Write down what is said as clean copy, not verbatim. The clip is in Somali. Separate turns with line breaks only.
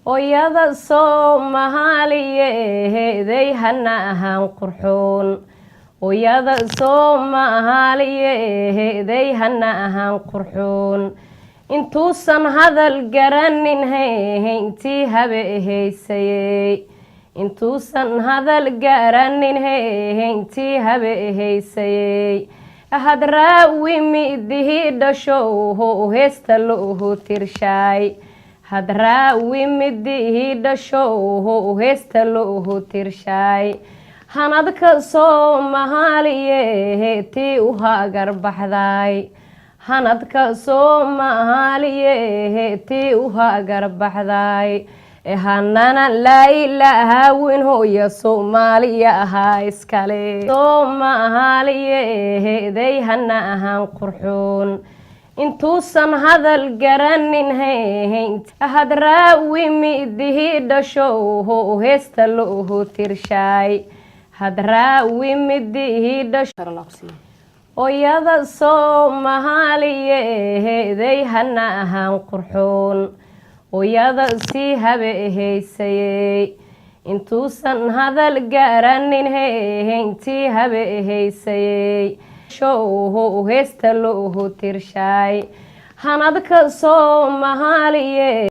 Oyada Soomaaliyeeday hana ahaan qurxoon Oyada Soomaaliyeeday hana ahaan qurxoon intuusan hadal garanin intii habe heysayay intuusan hadal garanin intii habe heysayay hadraawi midihi dhasho heesta loo tirshay hadraawi midihi dhasho heesta loo tirshay hanadka Soomaaliyeed u hagar baxday hanadka Soomaaliyeed u hagar baxday hanana la ilaaha weyn hooyo Soomaaliya ahaa iskale Soomaaliyeed hana ahaan qurxoon intuusan hadal garanin hadraawi midihi dhasho heesta loo tirshay hadraawi midihi dhasho Oyada Soomaaliyeeday hana ahaan qurxoon Oyada si habe heysayay intuusan hadal garanin intii habe heysayay heesta loo tirshay hanadka Soomaaliyeed